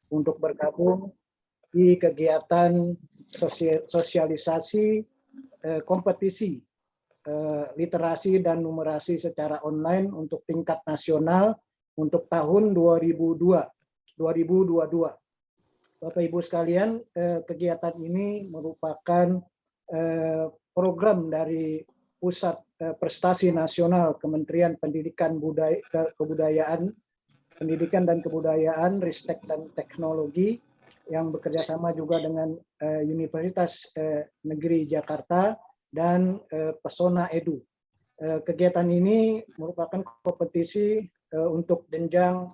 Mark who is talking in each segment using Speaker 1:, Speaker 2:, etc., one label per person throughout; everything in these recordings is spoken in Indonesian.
Speaker 1: untuk bergabung di kegiatan sosialisasi kompetisi literasi dan numerasi secara online untuk tingkat nasional untuk tahun 2022. Bapak Ibu sekalian, kegiatan ini merupakan program dari Pusat Prestasi Nasional Kementerian Pendidikan dan Kebudayaan, Ristek dan Teknologi yang bekerja sama juga dengan Universitas Negeri Jakarta dan Pesona Edu. Kegiatan ini merupakan kompetisi untuk jenjang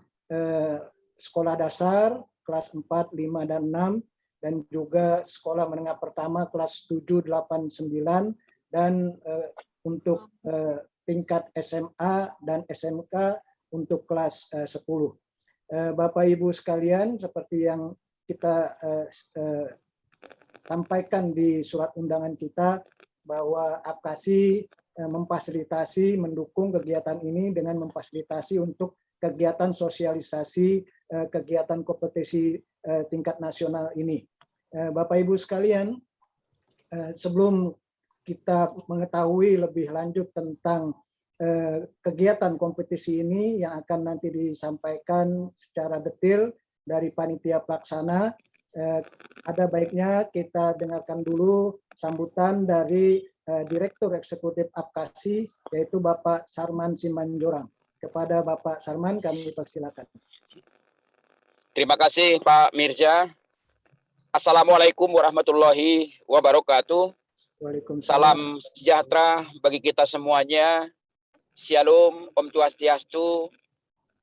Speaker 1: sekolah dasar kelas 4, 5, dan 6, dan juga sekolah menengah pertama kelas 7, 8, 9, dan untuk tingkat SMA dan SMK untuk kelas 10. Bapak Ibu sekalian, seperti yang kita sampaikan di surat undangan kita, bahwa APKASI memfasilitasi, mendukung kegiatan ini dengan memfasilitasi untuk kegiatan sosialisasi, kegiatan kompetisi tingkat nasional ini. Bapak Ibu sekalian, sebelum kita mengetahui lebih lanjut tentang kegiatan kompetisi ini yang akan nanti disampaikan secara detail dari panitia pelaksana, ada baiknya kita dengarkan dulu sambutan dari Direktur Eksekutif APKASI, yaitu Bapak Sarman Simanjorang. Kepada Bapak Sarman kami persilakan.
Speaker 2: Terima kasih Pak Mirza. Assalamualaikum warahmatullahi wabarakatuh. Salam sejahtera bagi kita semuanya. Shalom, Om Swastiastu,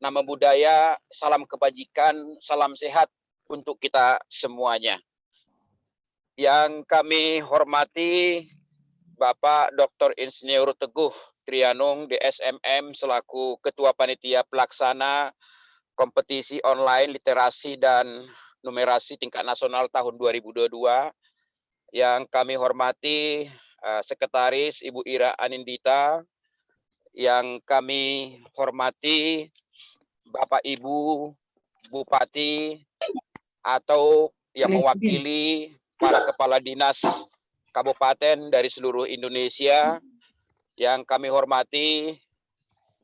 Speaker 2: Namo Buddhaya, salam kebajikan, salam sehat untuk kita semuanya. Yang kami hormati Bapak Dr. Insinyur Teguh Trianung DSMM selaku Ketua Panitia Pelaksana Kompetisi Online Literasi dan Numerasi Tingkat Nasional tahun 2022. Yang kami hormati Sekretaris Ibu Ira Anindita, yang kami hormati Bapak Ibu Bupati atau yang mewakili para kepala dinas kabupaten dari seluruh Indonesia, yang kami hormati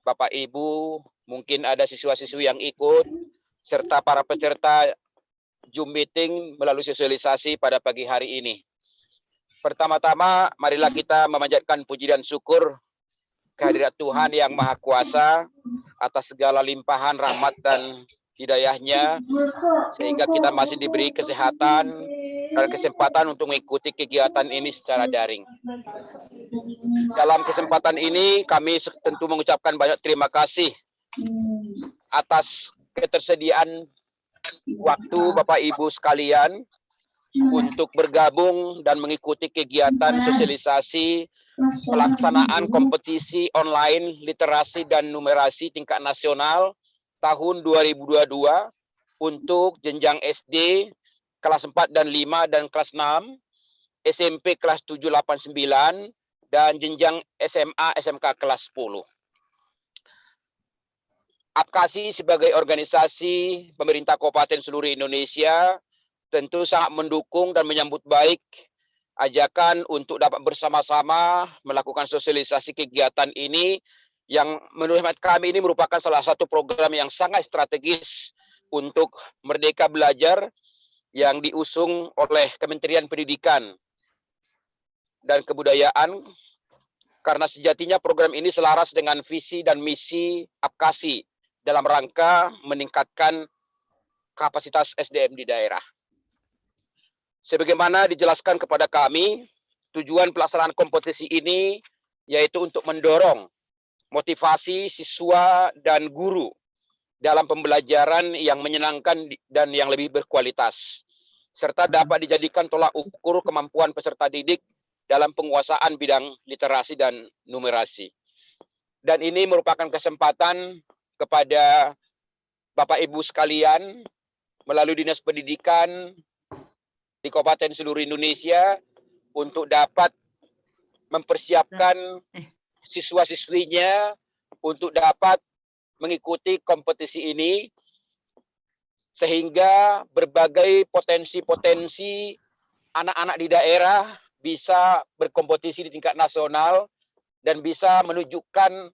Speaker 2: Bapak Ibu, mungkin ada siswa-siswi yang ikut, serta para peserta Zoom meeting melalui sosialisasi pada pagi hari ini. Pertama-tama, marilah kita memanjatkan puji dan syukur kehadirat Tuhan Yang Maha Kuasa atas segala limpahan rahmat dan hidayahnya, sehingga kita masih diberi kesehatan dan kesempatan untuk mengikuti kegiatan ini secara daring. Dalam kesempatan ini, kami tentu mengucapkan banyak terima kasih atas ketersediaan waktu Bapak Ibu sekalian untuk bergabung dan mengikuti kegiatan sosialisasi pelaksanaan kompetisi online literasi dan numerasi tingkat nasional tahun 2022 untuk jenjang SD kelas 4 dan 5 dan kelas 6, SMP kelas 7, 8, 9, dan jenjang SMA, SMK kelas 10. APKASI sebagai organisasi pemerintah kabupaten seluruh Indonesia tentu sangat mendukung dan menyambut baik ajakan untuk dapat bersama-sama melakukan sosialisasi kegiatan ini, yang menurut kami ini merupakan salah satu program yang sangat strategis untuk Merdeka Belajar yang diusung oleh Kementerian Pendidikan dan Kebudayaan, karena sejatinya program ini selaras dengan visi dan misi APKASI dalam rangka meningkatkan kapasitas SDM di daerah. Sebagaimana dijelaskan kepada kami, tujuan pelaksanaan kompetisi ini yaitu untuk mendorong motivasi siswa dan guru dalam pembelajaran yang menyenangkan dan yang lebih berkualitas, serta dapat dijadikan tolak ukur kemampuan peserta didik dalam penguasaan bidang literasi dan numerasi. Dan ini merupakan kesempatan kepada Bapak Ibu sekalian melalui Dinas Pendidikan di Kabupaten seluruh Indonesia untuk dapat mempersiapkan siswa-siswinya untuk dapat mengikuti kompetisi ini sehingga berbagai potensi-potensi anak-anak di daerah bisa berkompetisi di tingkat nasional dan bisa menunjukkan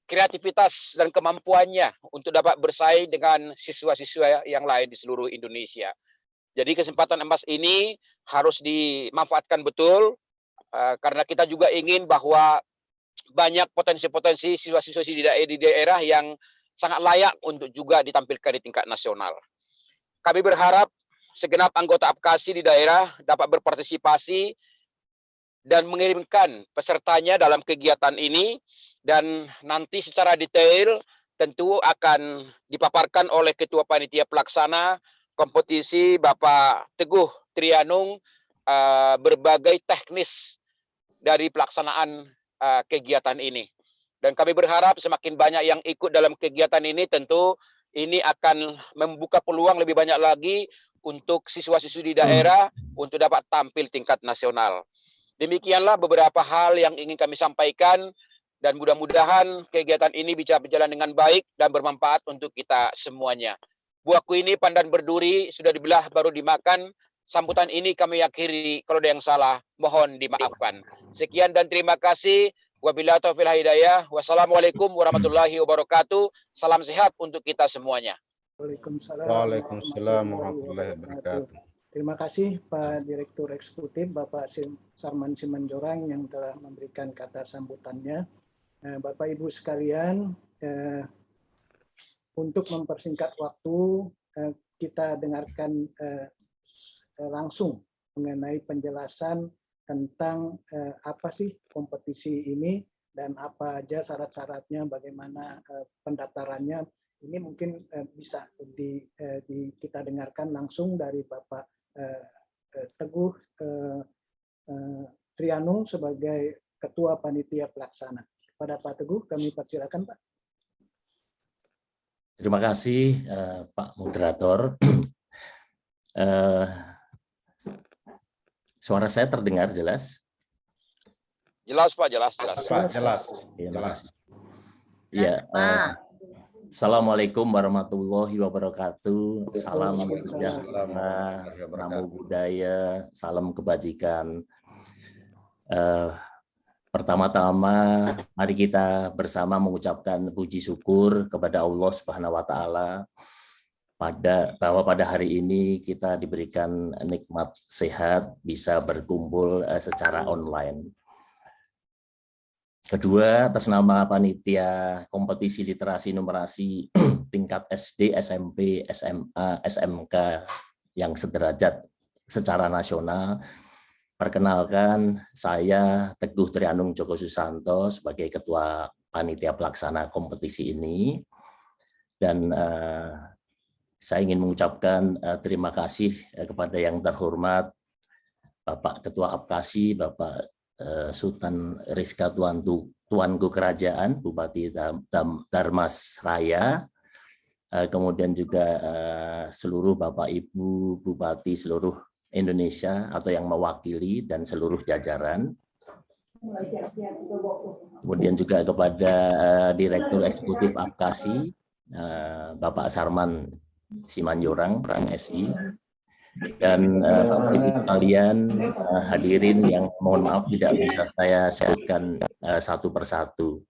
Speaker 2: kreativitas dan kemampuannya untuk dapat bersaing dengan siswa-siswa yang lain di seluruh Indonesia. Jadi kesempatan emas ini harus dimanfaatkan betul, karena kita juga ingin bahwa banyak potensi-potensi siswa-siswa di daerah yang sangat layak untuk juga ditampilkan di tingkat nasional. Kami berharap segenap anggota APKASI di daerah dapat berpartisipasi dan mengirimkan pesertanya dalam kegiatan ini, dan nanti secara detail tentu akan dipaparkan oleh Ketua Panitia Pelaksana kompetisi Bapak Teguh Trianung, berbagai teknis dari pelaksanaan kegiatan ini. Dan kami berharap semakin banyak yang ikut dalam kegiatan ini, tentu ini akan membuka peluang lebih banyak lagi untuk siswa-siswi di daerah untuk dapat tampil tingkat nasional. Demikianlah beberapa hal yang ingin kami sampaikan, dan mudah-mudahan kegiatan ini bisa berjalan dengan baik dan bermanfaat untuk kita semuanya. Buahku ini pandan berduri, sudah dibelah baru dimakan. Sambutan ini kami akhiri, kalau ada yang salah mohon dimaafkan. Sekian dan terima kasih. Wabillahi taufiq wal hidayah. Wassalamualaikum warahmatullahi wabarakatuh. Salam sehat untuk kita semuanya.
Speaker 3: Waalaikumsalam warahmatullahi wabarakatuh.
Speaker 1: Terima kasih Pak Direktur Eksekutif Bapak Sarman Simanjorang yang telah memberikan kata sambutannya. Bapak Ibu sekalian, untuk mempersingkat waktu, kita dengarkan langsung mengenai penjelasan tentang apa sih kompetisi ini dan apa aja syarat-syaratnya, bagaimana pendaftarannya. Ini mungkin bisa kita dengarkan langsung dari Bapak Teguh Trianung sebagai Ketua Panitia Pelaksana. Pada Pak Teguh, kami persilakan Pak.
Speaker 4: Terima kasih Pak Moderator. Suara saya terdengar jelas?
Speaker 2: Jelas Pak, jelas.
Speaker 3: Pak, jelas.
Speaker 4: Ya, Assalamualaikum warahmatullahi wabarakatuh. Salam sejahtera, namo buddhaya, salam kebajikan. Pertama-tama, mari kita bersama mengucapkan puji syukur kepada Allah Subhanahu wa Ta'ala bahwa pada hari ini kita diberikan nikmat sehat, bisa berkumpul secara online. Kedua, atas nama Panitia Kompetisi Literasi Numerasi tingkat SD, SMP, SMA, SMK yang sederajat secara nasional, perkenalkan saya Teguh Trianung Joko Susanto sebagai Ketua Panitia Pelaksana kompetisi ini, dan saya ingin mengucapkan terima kasih kepada yang terhormat Bapak Ketua APKASI, Bapak Sultan Rizka Tuanku Kerajaan, Bupati Darmas Raya, kemudian juga seluruh Bapak Ibu Bupati seluruh Indonesia atau yang mewakili dan seluruh jajaran. Kemudian juga kepada Direktur Eksekutif APKASI, Bapak Sarman Simanjorang, SI, dan Bapak Ibu sekalian, hadirin yang mohon maaf tidak bisa saya sebutkan satu persatu.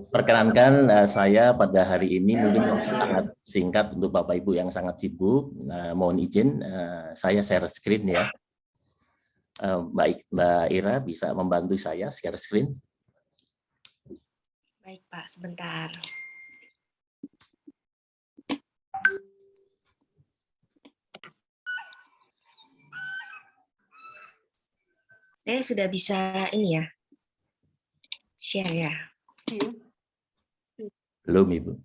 Speaker 4: Perkenankan saya pada hari ini mungkin sangat singkat untuk Bapak Ibu yang sangat sibuk. Mohon izin saya share screen ya. Mbak Ira bisa membantu saya share screen?
Speaker 5: Baik Pak, sebentar. Saya sudah bisa ini ya, share ya.
Speaker 4: Belum Ibu.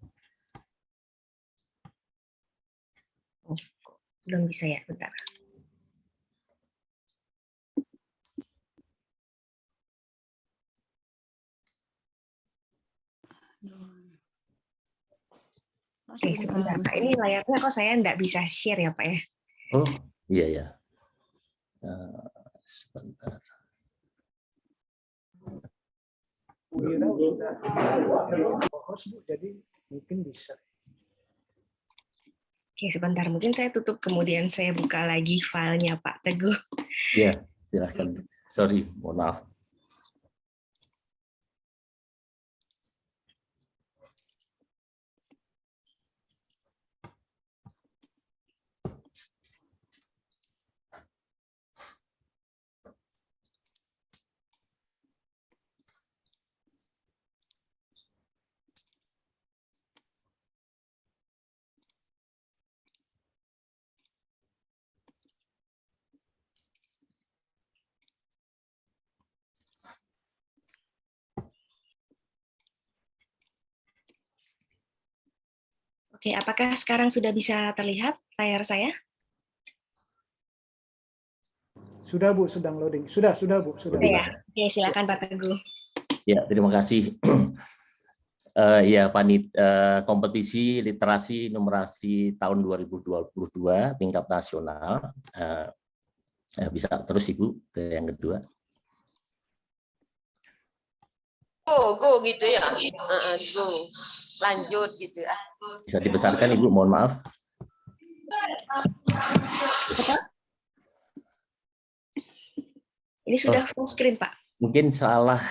Speaker 5: Oh, belum bisa ya, bentar. Oke, sebentar Pak. Ini layarnya kok saya nggak bisa share ya Pak ya?
Speaker 4: Oh iya ya. Sebentar.
Speaker 1: Bu Ira sudah host, Bu, jadi mungkin bisa.
Speaker 5: Oke, sebentar. Mungkin saya tutup, kemudian saya buka lagi filenya Pak Teguh.
Speaker 4: Ya, silahkan. Sorry, mohon maaf.
Speaker 5: Oke, apakah sekarang sudah bisa terlihat layar saya?
Speaker 1: Sudah, Bu, sedang loading. Sudah, Bu. Sudah.
Speaker 5: Ya. Oke, silakan Pak Teguh.
Speaker 4: Ya, terima kasih. Ya, kompetisi literasi numerasi tahun 2022 tingkat nasional. Bisa terus Ibu ke yang kedua.
Speaker 6: Go gitu ya. Go. Lanjut gitu ya.
Speaker 4: Bisa dibesarkan Ibu, mohon maaf.
Speaker 5: Ini sudah full screen, Pak.
Speaker 4: Mungkin salah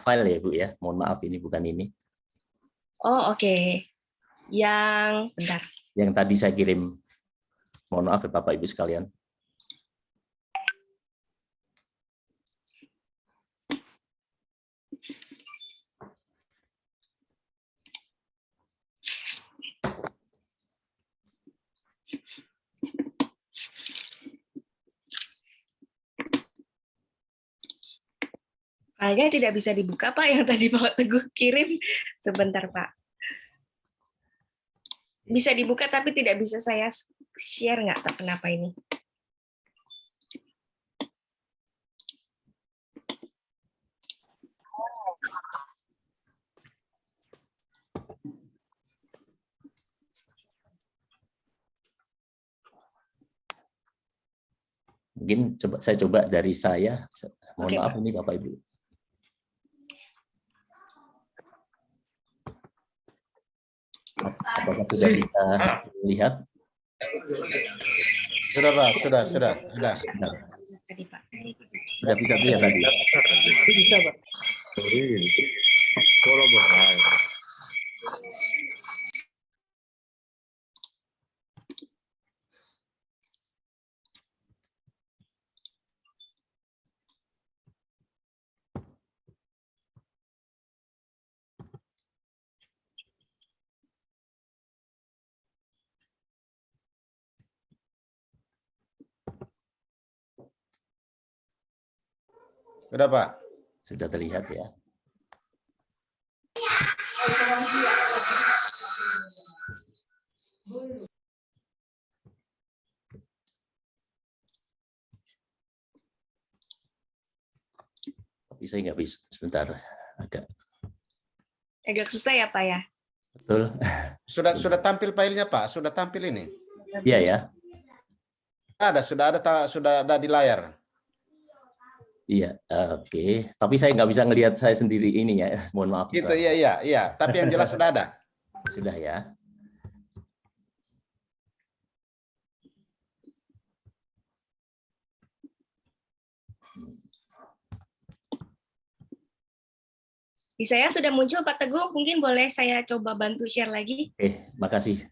Speaker 4: file ya Bu ya. Mohon maaf, ini bukan ini.
Speaker 5: Oh, oke. Bentar.
Speaker 4: Yang tadi saya kirim. Mohon maaf ya Bapak Ibu sekalian.
Speaker 5: Filenya tidak bisa dibuka, Pak, yang tadi Pak Teguh kirim. Sebentar, Pak. Bisa dibuka, tapi tidak bisa saya share, nggak tahu kenapa ini.
Speaker 4: Mungkin saya coba dari saya. Mohon
Speaker 5: Oke,
Speaker 4: maaf
Speaker 5: Pak.
Speaker 4: ini Bapak Ibu. Apakah sudah bisa lihat?
Speaker 3: Sudah, Pak. Sudah. Ada.
Speaker 5: Tadi, Pak.
Speaker 4: Sudah bisa lihat tadi.
Speaker 1: Bisa, Pak.
Speaker 3: Sudah, Pak.
Speaker 4: Sudah terlihat ya. Tapi saya nggak bisa. Sebentar. Agak
Speaker 5: susah ya, Pak ya?
Speaker 4: Betul.
Speaker 3: Sudah tampil filenya, Pak. Sudah tampil ini.
Speaker 4: Iya ya.
Speaker 3: Sudah ada di layar.
Speaker 4: Iya, oke. Tapi saya nggak bisa ngelihat saya sendiri ini ya. Mohon maaf.
Speaker 3: Gitu, iya. Tapi yang jelas sudah ada.
Speaker 4: Sudah ya.
Speaker 5: Di saya sudah muncul, Pak Teguh. Mungkin boleh saya coba bantu share lagi?
Speaker 4: Oke, makasih.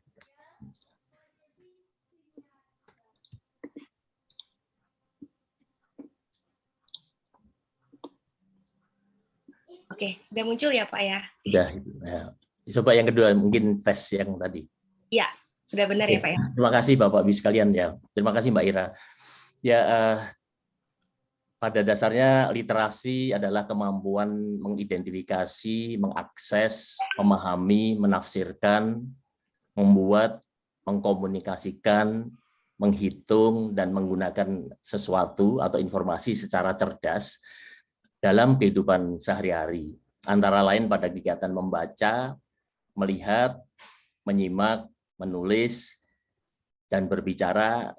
Speaker 5: Oke, sudah muncul ya, Pak ya?
Speaker 4: Sudah. Ya. Coba yang kedua, mungkin tes yang tadi.
Speaker 5: Ya, sudah benar ya, Pak ya?
Speaker 4: Terima kasih Bapak Ibu sekalian ya. Terima kasih Mbak Ira. Ya, pada dasarnya literasi adalah kemampuan mengidentifikasi, mengakses, memahami, menafsirkan, membuat, mengkomunikasikan, menghitung, dan menggunakan sesuatu atau informasi secara cerdas dalam kehidupan sehari-hari. Antara lain pada kegiatan membaca, melihat, menyimak, menulis, dan berbicara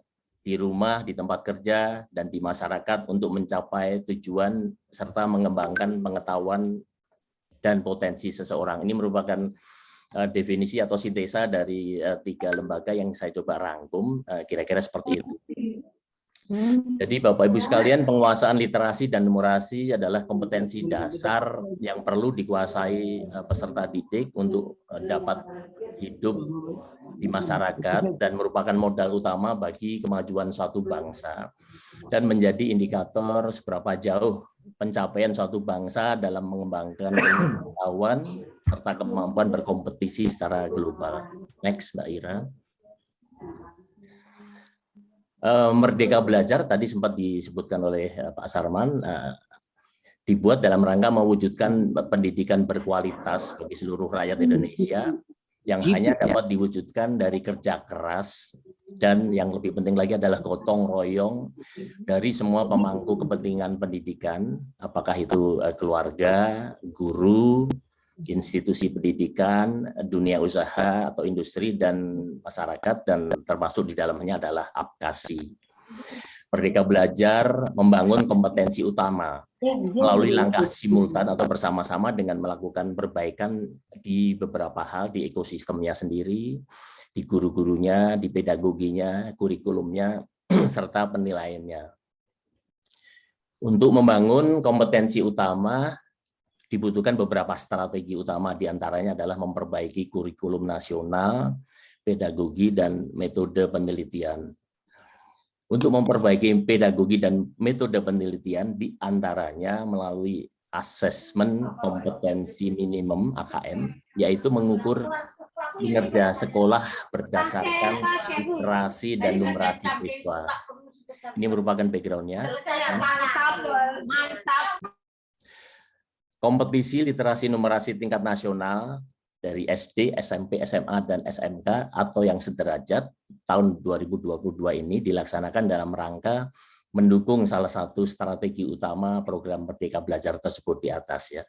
Speaker 4: di rumah, di tempat kerja, dan di masyarakat untuk mencapai tujuan serta mengembangkan pengetahuan dan potensi seseorang. Ini merupakan definisi atau sintesa dari 3 lembaga yang saya coba rangkum, kira-kira seperti itu. Jadi Bapak Ibu sekalian, penguasaan literasi dan numerasi adalah kompetensi dasar yang perlu dikuasai peserta didik untuk dapat hidup di masyarakat dan merupakan modal utama bagi kemajuan suatu bangsa dan menjadi indikator seberapa jauh pencapaian suatu bangsa dalam mengembangkan pengetahuan serta kemampuan berkompetisi secara global. Next, Mbak Ira. Merdeka Belajar tadi sempat disebutkan oleh Pak Sarman, dibuat dalam rangka mewujudkan pendidikan berkualitas bagi seluruh rakyat Indonesia yang hanya dapat diwujudkan dari kerja keras dan yang lebih penting lagi adalah gotong royong dari semua pemangku kepentingan pendidikan, apakah itu keluarga, guru, institusi pendidikan, dunia usaha atau industri dan masyarakat, dan termasuk di dalamnya adalah APKASI. Merdeka Belajar membangun kompetensi utama melalui langkah simultan atau bersama-sama dengan melakukan perbaikan di beberapa hal di ekosistemnya sendiri, di guru-gurunya, di pedagoginya, kurikulumnya, serta penilaiannya. Untuk membangun kompetensi utama dibutuhkan beberapa strategi utama, diantaranya adalah memperbaiki kurikulum nasional, pedagogi, dan metode penelitian. Untuk memperbaiki pedagogi dan metode penelitian, diantaranya melalui asesmen kompetensi minimum AKM, yaitu mengukur kinerja sekolah berdasarkan literasi dan numerasi siswa. Ini merupakan background-nya. Kompetisi literasi numerasi tingkat nasional dari SD, SMP, SMA, dan SMK atau yang sederajat tahun 2022 ini dilaksanakan dalam rangka mendukung salah satu strategi utama program Merdeka Belajar tersebut di atas ya.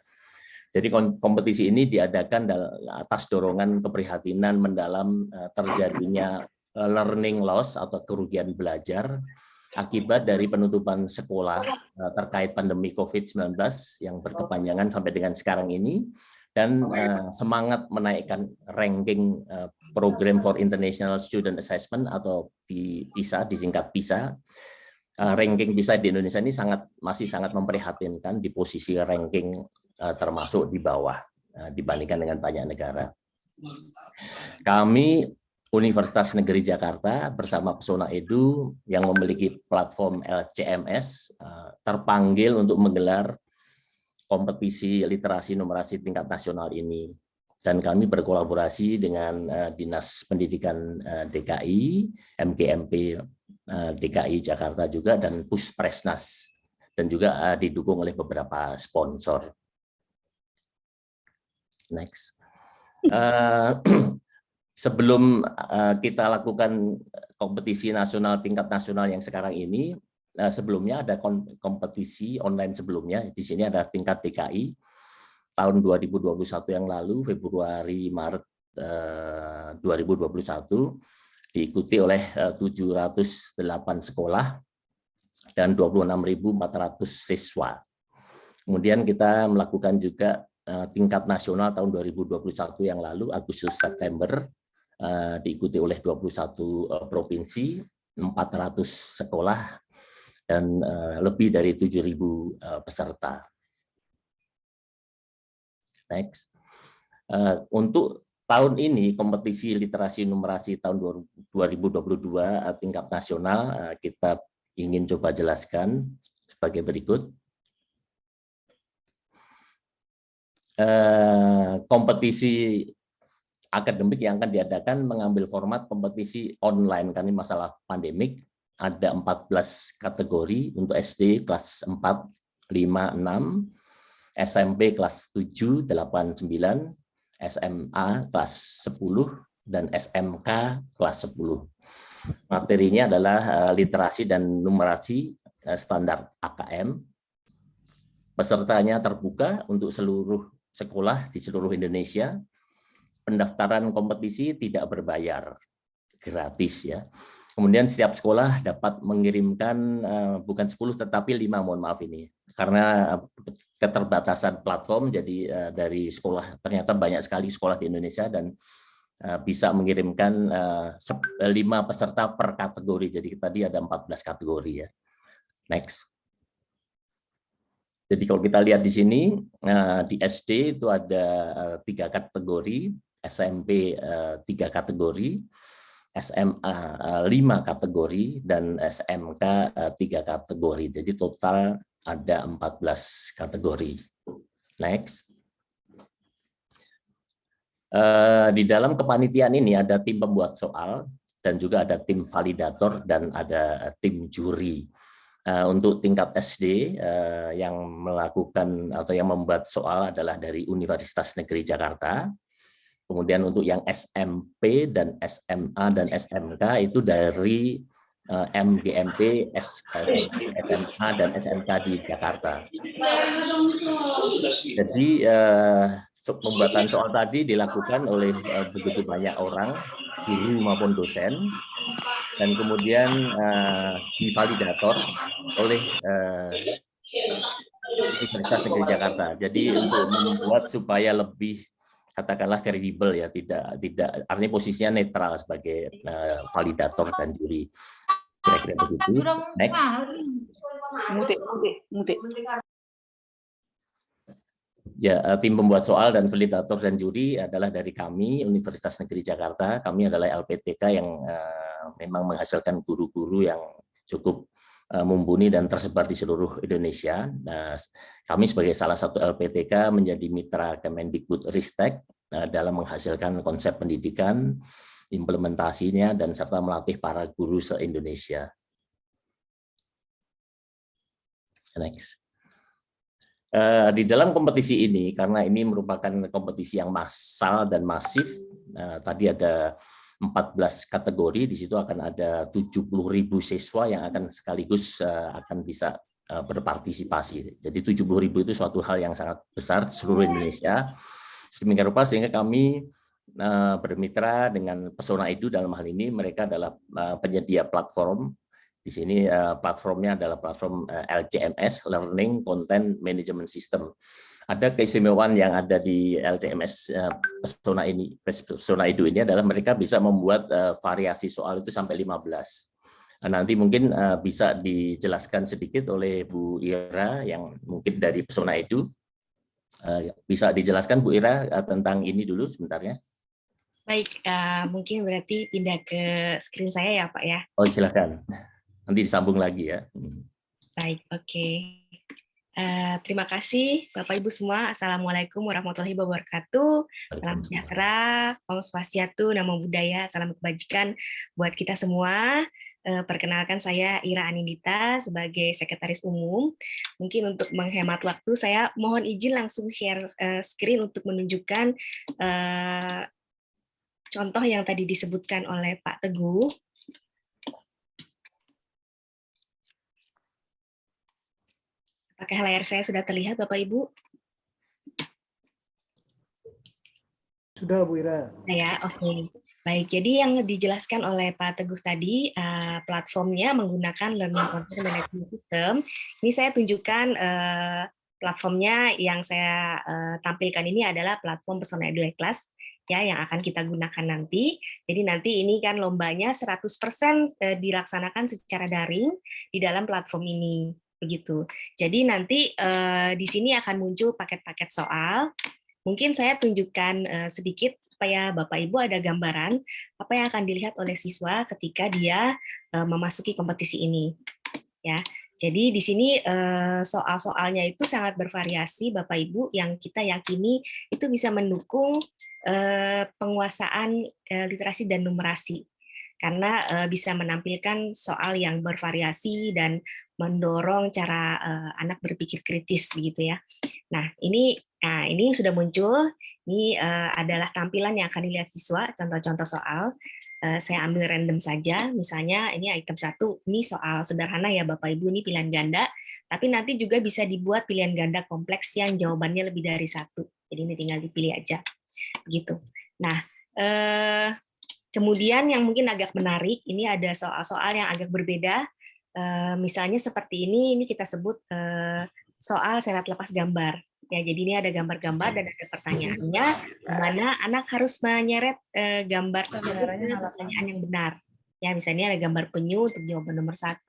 Speaker 4: Jadi kompetisi ini diadakan atas dorongan keprihatinan mendalam terjadinya learning loss atau kerugian belajar akibat dari penutupan sekolah terkait pandemi COVID-19 yang berkepanjangan sampai dengan sekarang ini, dan semangat menaikkan ranking Program for International Student Assessment atau PISA, disingkat PISA. Ranking PISA di Indonesia ini masih sangat memprihatinkan, di posisi ranking termasuk di bawah dibandingkan dengan banyak negara. Kami Universitas Negeri Jakarta bersama Pesona Edu yang memiliki platform LCMS terpanggil untuk menggelar kompetisi literasi numerasi tingkat nasional ini, dan kami berkolaborasi dengan Dinas Pendidikan DKI, MKMP DKI Jakarta juga, dan Puspresnas, dan juga didukung oleh beberapa sponsor. Next. Sebelum kita lakukan kompetisi nasional tingkat nasional yang sekarang ini, sebelumnya ada kompetisi online sebelumnya. Di sini ada tingkat DKI tahun 2021 yang lalu, Februari Maret 2021, diikuti oleh 708 sekolah dan 26.400 siswa. Kemudian kita melakukan juga tingkat nasional tahun 2021 yang lalu, Agustus September, diikuti oleh 21 provinsi, 400 sekolah, dan lebih dari 7.000 peserta. Next. Untuk tahun ini, kompetisi literasi numerasi tahun 2022 tingkat nasional, kita ingin coba jelaskan sebagai berikut. Kompetisi akademik yang akan diadakan mengambil format kompetisi online, karena ini masalah pandemik. Ada 14 kategori untuk SD kelas 4, 5, 6, SMP kelas 7, 8, 9, SMA kelas 10, dan SMK kelas 10. Materinya adalah literasi dan numerasi standar AKM. Pesertanya terbuka untuk seluruh sekolah di seluruh Indonesia. Pendaftaran kompetisi tidak berbayar, gratis ya. Kemudian setiap sekolah dapat mengirimkan bukan 10 tetapi 5, mohon maaf ini. Karena keterbatasan platform, jadi dari sekolah, ternyata banyak sekali sekolah di Indonesia dan bisa mengirimkan 5 peserta per kategori. Jadi tadi ada 14 kategori ya. Next. Jadi kalau kita lihat di sini, di SD itu ada 3 kategori, SMP 3 kategori, SMA 5 kategori, dan SMK 3 kategori. Jadi total ada 14 kategori. Next. Di dalam kepanitiaan ini ada tim pembuat soal, dan juga ada tim validator, dan ada tim juri. Untuk tingkat SD yang melakukan atau yang membuat soal adalah dari Universitas Negeri Jakarta. Kemudian untuk yang SMP dan SMA dan SMK itu dari MGMP, SMA dan SMK di Jakarta. Jadi pembuatan soal tadi dilakukan oleh begitu banyak orang, guru maupun dosen, dan kemudian divalidator oleh Universitas Negeri Jakarta. Jadi untuk membuat supaya lebih katakanlah kredibel ya, tidak artinya posisinya netral sebagai validator dan juri. Kira-kira begitu. Next. Ya, tim pembuat soal dan validator dan juri adalah dari kami, Universitas Negeri Jakarta. Kami adalah LPTK yang memang menghasilkan guru-guru yang cukup mumpuni dan tersebar di seluruh Indonesia. Nah, kami sebagai salah satu LPTK menjadi mitra Kemendikbudristek dalam menghasilkan konsep pendidikan, implementasinya, dan serta melatih para guru se-Indonesia. Next. Di dalam kompetisi ini, karena ini merupakan kompetisi yang massal dan masif, tadi ada 14 kategori, di situ akan ada 70.000 siswa yang akan sekaligus akan bisa berpartisipasi. Jadi 70.000 itu suatu hal yang sangat besar seluruh Indonesia. Sedemikian rupa sehingga kami bermitra dengan Pesona Edu dalam hal ini, mereka adalah penyedia platform. Di sini platformnya adalah platform LCMS, Learning Content Management System. Ada keistimewaan yang ada di LCMS Pesona Edu ini adalah mereka bisa membuat variasi soal itu sampai 15. Nanti mungkin bisa dijelaskan sedikit oleh Bu Ira yang mungkin dari Pesona Edu. Bisa dijelaskan Bu Ira tentang ini dulu sebentar ya.
Speaker 5: Baik, mungkin berarti pindah ke screen saya ya Pak ya.
Speaker 4: Oh silakan. Nanti disambung lagi ya.
Speaker 5: Baik, oke. Terima kasih Bapak Ibu semua. Assalamualaikum warahmatullahi wabarakatuh. Salam sejahtera, Om Swastiastu, Namo Buddhaya, salam kebajikan buat kita semua. Perkenalkan saya Ira Anindita sebagai Sekretaris Umum. Mungkin untuk menghemat waktu, saya mohon izin langsung share screen untuk menunjukkan contoh yang tadi disebutkan oleh Pak Teguh. Apakah layar saya sudah terlihat, Bapak Ibu?
Speaker 1: Sudah, Bu Ira.
Speaker 5: Ya, oke. Baik, jadi yang dijelaskan oleh Pak Teguh tadi, platformnya menggunakan Learning Content Management System. Ini saya tunjukkan platformnya yang saya tampilkan ini adalah platform Pesona Edu Class ya, yang akan kita gunakan nanti. Jadi nanti ini kan lombanya 100% dilaksanakan secara daring di dalam platform ini. Begitu. Jadi nanti di sini akan muncul paket-paket soal. Mungkin saya tunjukkan sedikit supaya Bapak Ibu ada gambaran apa yang akan dilihat oleh siswa ketika dia memasuki kompetisi ini. Ya. Jadi di sini soal-soalnya itu sangat bervariasi Bapak Ibu, yang kita yakini itu bisa mendukung penguasaan literasi dan numerasi. Karena bisa menampilkan soal yang bervariasi dan mendorong cara anak berpikir kritis begitu ya. Nah, ini sudah muncul. Ini adalah tampilan yang akan dilihat siswa, contoh-contoh soal. Saya ambil random saja, misalnya ini item 1, ini soal sederhana ya Bapak Ibu, ini pilihan ganda, tapi nanti juga bisa dibuat pilihan ganda kompleks yang jawabannya lebih dari 1. Jadi ini tinggal dipilih aja. Begitu. Nah, Kemudian yang mungkin agak menarik, ini ada soal-soal yang agak berbeda. Misalnya seperti ini kita sebut soal syarat lepas gambar. Ya, jadi ini ada gambar-gambar dan ada pertanyaannya, di mana anak harus menyeret gambar tersebut ke pertanyaan yang benar. Ya, misalnya ada gambar penyu untuk jawaban nomor 1,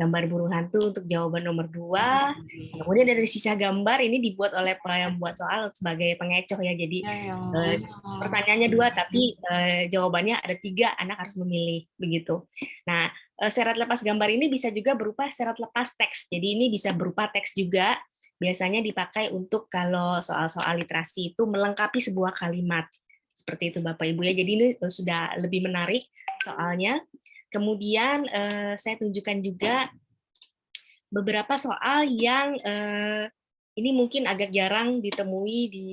Speaker 5: gambar burung hantu untuk jawaban nomor 2. Kemudian dari sisa gambar ini dibuat oleh pembuat soal sebagai pengecoh ya. Jadi pertanyaannya 2 tapi jawabannya ada 3, anak harus memilih begitu. Nah, syarat lepas gambar ini bisa juga berupa syarat lepas teks. Jadi ini bisa berupa teks juga. Biasanya dipakai untuk kalau soal-soal literasi itu melengkapi sebuah kalimat. Seperti itu Bapak Ibu ya. Jadi ini sudah lebih menarik soalnya. Kemudian saya tunjukkan juga beberapa soal yang ini mungkin agak jarang ditemui di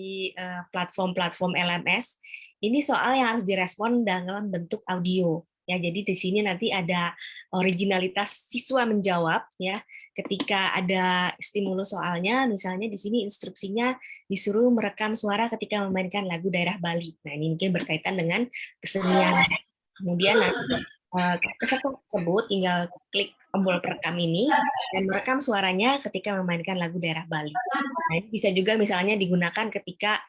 Speaker 5: platform-platform LMS. Ini soal yang harus direspon dalam bentuk audio. Ya, jadi di sini nanti ada originalitas siswa menjawab ya. Ketika ada stimulus soalnya, misalnya di sini instruksinya disuruh merekam suara ketika memainkan lagu daerah Bali. Nah, ini mungkin berkaitan dengan kesenian. Kemudian nanti peserta tersebut tinggal klik tombol perekam ini dan merekam suaranya ketika memainkan lagu daerah Bali. Nah, ini bisa juga misalnya digunakan ketika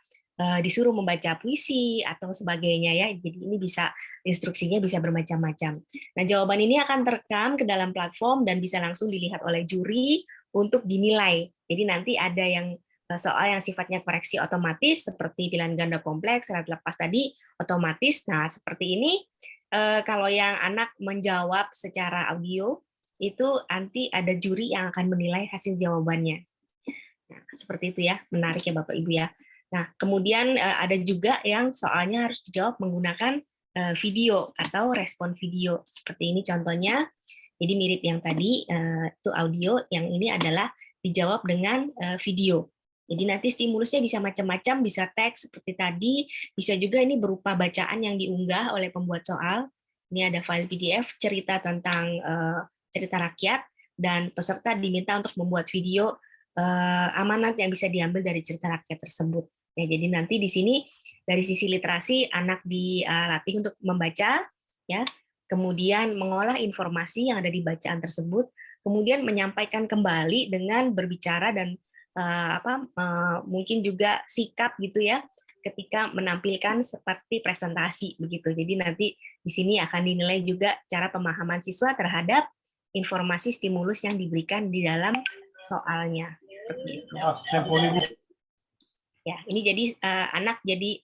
Speaker 5: disuruh membaca puisi atau sebagainya ya. Jadi ini bisa instruksinya bisa bermacam-macam. Nah, jawaban ini akan terekam ke dalam platform dan bisa langsung dilihat oleh juri untuk dinilai. Jadi nanti ada yang soal yang sifatnya koreksi otomatis seperti pilihan ganda kompleks, syarat lepas tadi otomatis. Nah, seperti ini kalau yang anak menjawab secara audio itu nanti ada juri yang akan menilai hasil jawabannya. Nah, seperti itu ya, menarik ya Bapak Ibu ya. Nah, kemudian ada juga yang soalnya harus dijawab menggunakan video atau respon video. Seperti ini contohnya. Jadi mirip yang tadi itu audio, yang ini adalah dijawab dengan video. Jadi nanti stimulusnya bisa macam-macam, bisa teks seperti tadi, bisa juga ini berupa bacaan yang diunggah oleh pembuat soal. Ini ada file PDF cerita tentang cerita rakyat dan peserta diminta untuk membuat video amanat yang bisa diambil dari cerita rakyat tersebut. Ya, jadi nanti di sini dari sisi literasi anak dilatih untuk membaca, ya, kemudian mengolah informasi yang ada di bacaan tersebut, kemudian menyampaikan kembali dengan berbicara dan mungkin juga sikap gitu ya, ketika menampilkan seperti presentasi begitu. Jadi nanti di sini akan dinilai juga cara pemahaman siswa terhadap informasi stimulus yang diberikan di dalam soalnya. Seperti itu. Ya, ini jadi anak jadi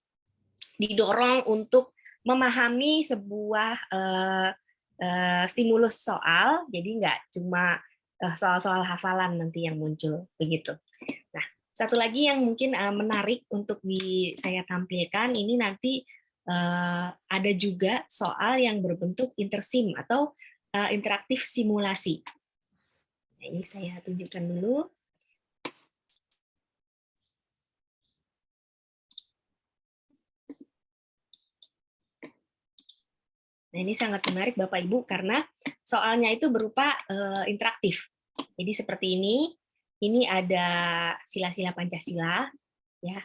Speaker 5: didorong untuk memahami sebuah stimulus soal, jadi nggak cuma soal-soal hafalan nanti yang muncul begitu. Nah, satu lagi yang mungkin menarik untuk saya tampilkan ini nanti ada juga soal yang berbentuk intersim atau interaktif simulasi. Nah, ini saya tunjukkan dulu. Nah, ini sangat menarik Bapak Ibu karena soalnya itu berupa interaktif. Jadi seperti ini ada sila-sila Pancasila, ya,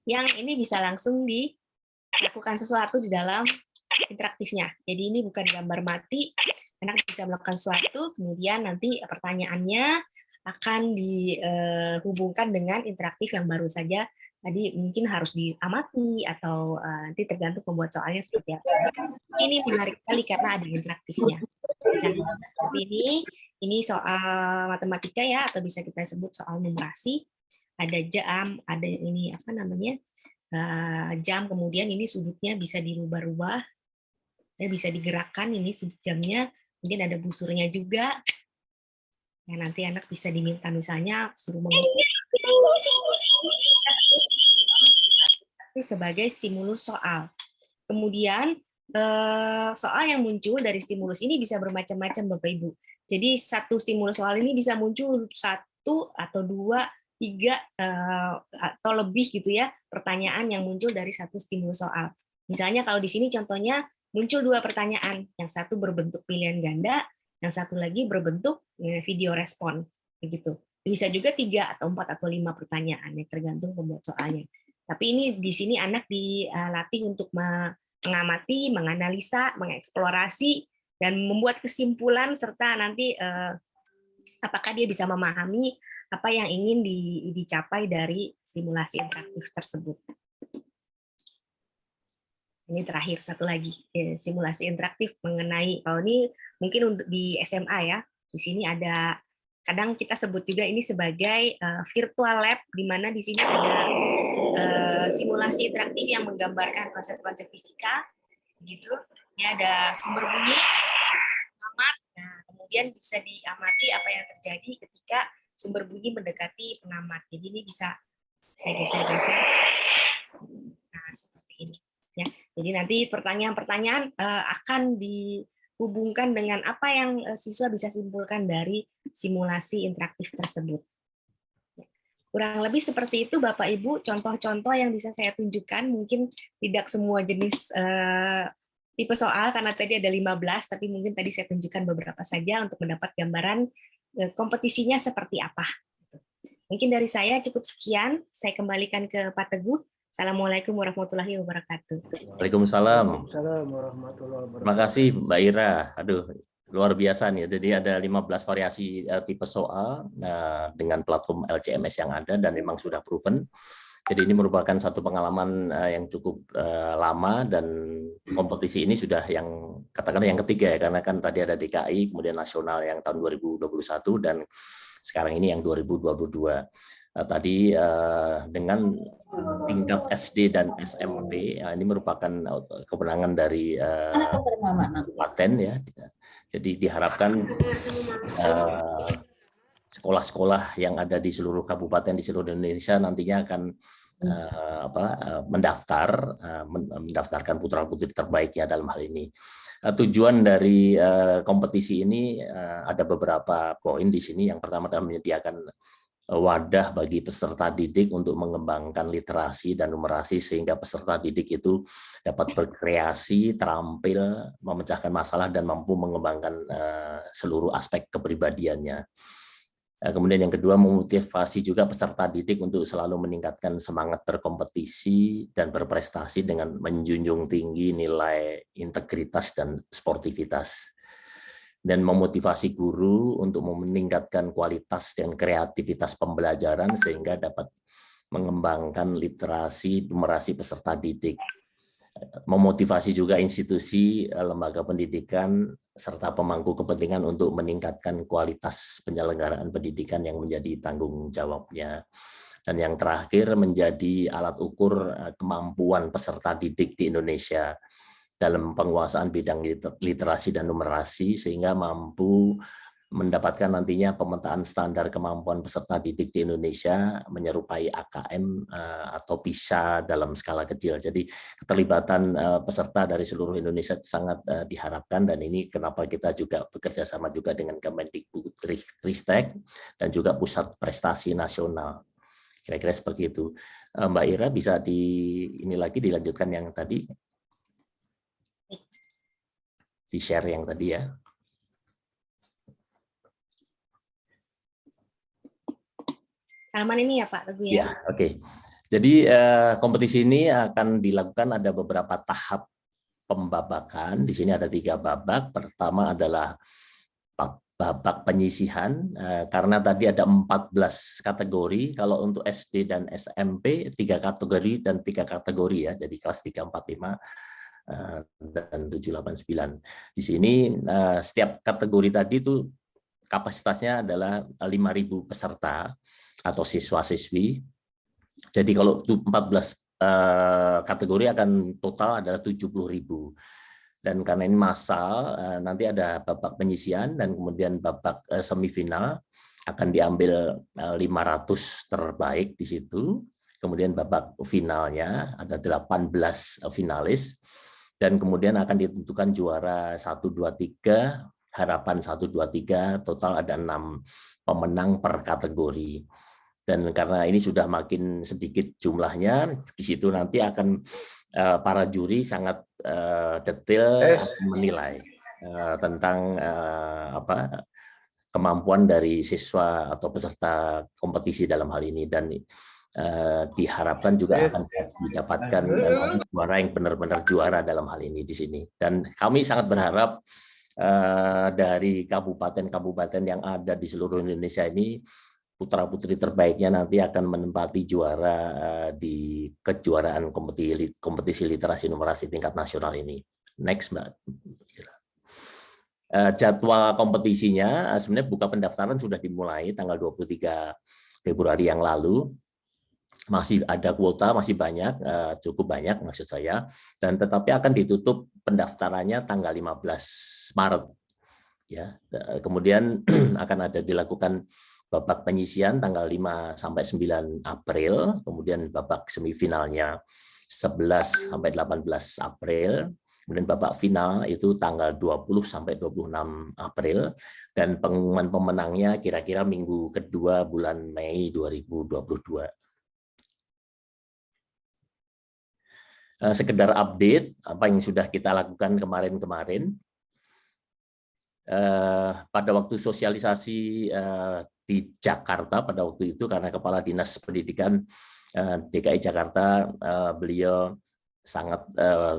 Speaker 5: yang ini bisa langsung dilakukan sesuatu di dalam interaktifnya. Jadi ini bukan gambar mati, anak bisa melakukan sesuatu, kemudian nanti pertanyaannya akan dihubungkan dengan interaktif yang baru saja. Tadi mungkin harus diamati atau nanti tergantung pembuat soalnya seperti apa. Ini menarik sekali karena ada interaktifnya. Misalnya seperti ini soal matematika ya, atau bisa kita sebut soal numerasi. Ada jam, ada ini apa namanya jam, kemudian ini sudutnya bisa dirubah-rubah, bisa digerakkan ini sudut jamnya, mungkin ada busurnya juga. Ya, nanti anak bisa diminta misalnya suruh mengukir sebagai stimulus soal. Kemudian soal yang muncul dari stimulus ini bisa bermacam-macam Bapak Ibu. Jadi satu stimulus soal ini bisa muncul 1 atau 2, 3 atau lebih gitu ya pertanyaan yang muncul dari satu stimulus soal. Misalnya kalau di sini contohnya muncul 2 pertanyaan, yang satu berbentuk pilihan ganda, yang satu lagi berbentuk video respon begitu. Bisa juga 3 atau 4 atau 5 pertanyaan, tergantung pembuat soalnya. Tapi ini di sini anak dilatih untuk mengamati, menganalisa, mengeksplorasi, dan membuat kesimpulan serta nanti apakah dia bisa memahami apa yang ingin dicapai dari simulasi interaktif tersebut. Ini terakhir satu lagi, simulasi interaktif mengenai, ini mungkin untuk di SMA ya, di sini ada, kadang kita sebut juga ini sebagai virtual lab, di mana di sini ada simulasi interaktif yang menggambarkan konsep-konsep fisika, gitu. Ini ada sumber bunyi, amat, nah, kemudian bisa diamati apa yang terjadi ketika sumber bunyi mendekati pengamat. Jadi ini bisa saya geser-geser. Nah, seperti ini. Ya, jadi nanti pertanyaan-pertanyaan akan dihubungkan dengan apa yang siswa bisa simpulkan dari simulasi interaktif tersebut. Kurang lebih seperti itu Bapak Ibu, contoh-contoh yang bisa saya tunjukkan, mungkin tidak semua jenis tipe soal, karena tadi ada 15, tapi mungkin tadi saya tunjukkan beberapa saja untuk mendapat gambaran kompetisinya seperti apa. Mungkin dari saya cukup sekian, saya kembalikan ke Pak Teguh. Assalamualaikum warahmatullahi wabarakatuh.
Speaker 4: Waalaikumsalam.
Speaker 1: Waalaikumsalam warahmatullahi wabarakatuh.
Speaker 4: Terima kasih Mbak Ira. Aduh, luar biasa nih. Jadi ada 15 variasi tipe soal dengan platform LCMS yang ada dan memang sudah proven. Jadi ini merupakan satu pengalaman yang cukup lama, dan kompetisi ini sudah yang katakanlah yang ketiga ya, karena kan tadi ada DKI, kemudian nasional yang tahun 2021, dan sekarang ini yang 2022. Tadi dengan tingkat SD dan SMP, ini merupakan kewenangan dari kabupaten ya. Jadi diharapkan sekolah-sekolah yang ada di seluruh kabupaten di seluruh Indonesia nantinya akan mendaftarkan putra-putri terbaiknya dalam hal ini. Tujuan dari kompetisi ini ada beberapa poin di sini. Yang pertama adalah menyediakan wadah bagi peserta didik untuk mengembangkan literasi dan numerasi sehingga peserta didik itu dapat berkreasi, terampil, memecahkan masalah, dan mampu mengembangkan seluruh aspek kepribadiannya. Kemudian yang kedua, memotivasi juga peserta didik untuk selalu meningkatkan semangat berkompetisi dan berprestasi dengan menjunjung tinggi nilai integritas dan sportivitas. Dan memotivasi guru untuk meningkatkan kualitas dan kreativitas pembelajaran sehingga dapat mengembangkan literasi, numerasi peserta didik. Memotivasi juga institusi, lembaga pendidikan, serta pemangku kepentingan untuk meningkatkan kualitas penyelenggaraan pendidikan yang menjadi tanggung jawabnya. Dan yang terakhir, menjadi alat ukur kemampuan peserta didik di Indonesia dalam penguasaan bidang literasi dan numerasi sehingga mampu mendapatkan nantinya pemetaan standar kemampuan peserta didik di Indonesia menyerupai AKM atau PISA dalam skala kecil. Jadi keterlibatan peserta dari seluruh Indonesia sangat diharapkan, dan ini kenapa kita juga bekerja sama juga dengan Kemendikbudristek dan juga Pusat Prestasi Nasional. Kira-kira seperti itu. Mbak Ira bisa ini lagi dilanjutkan yang tadi. Di share yang tadi ya.
Speaker 5: Halaman ini ya Pak Teguh ya.
Speaker 4: Ya, oke. Jadi kompetisi ini akan dilakukan, ada beberapa tahap pembabakan. Di sini ada 3 babak. Pertama adalah babak penyisihan, karena tadi ada 14 kategori. Kalau untuk SD dan SMP 3 kategori dan 3 kategori ya. Jadi kelas 3, 4, 5. Dan 789. Di sini setiap kategori tadi itu kapasitasnya adalah 5.000 peserta atau siswa-siswi. Jadi kalau 14 kategori akan total adalah 70.000. Dan karena ini massal, nanti ada babak penyisihan dan kemudian babak semifinal akan diambil 500 terbaik di situ. Kemudian babak finalnya ada 18 finalis. Dan kemudian akan ditentukan juara 1, 2, 3, harapan 1, 2, 3, total ada 6 pemenang per kategori. Dan karena ini sudah makin sedikit jumlahnya, di situ nanti akan para juri sangat detail menilai tentang kemampuan dari siswa atau peserta kompetisi dalam hal ini. Dan diharapkan juga akan didapatkan juara yang benar-benar juara dalam hal ini di sini. Dan kami sangat berharap dari kabupaten-kabupaten yang ada di seluruh Indonesia ini, putra-putri terbaiknya nanti akan menempati juara di kejuaraan kompetisi literasi numerasi tingkat nasional ini. Next, Mbak. Jadwal kompetisinya sebenarnya buka pendaftaran sudah dimulai tanggal 23 Februari yang lalu. Masih ada kuota, masih banyak, cukup banyak maksud saya, dan tetapi akan ditutup pendaftarannya tanggal 15 Maret. Ya, kemudian akan ada dilakukan babak penyisian tanggal 5 sampai 9 April, kemudian babak semifinalnya 11 sampai 18 April, kemudian babak final itu tanggal 20 sampai 26 April, dan pengumuman pemenangnya kira-kira minggu kedua bulan Mei 2022. Sekedar update apa yang sudah kita lakukan kemarin-kemarin. Pada waktu sosialisasi di Jakarta pada waktu itu, karena Kepala Dinas Pendidikan DKI Jakarta beliau sangat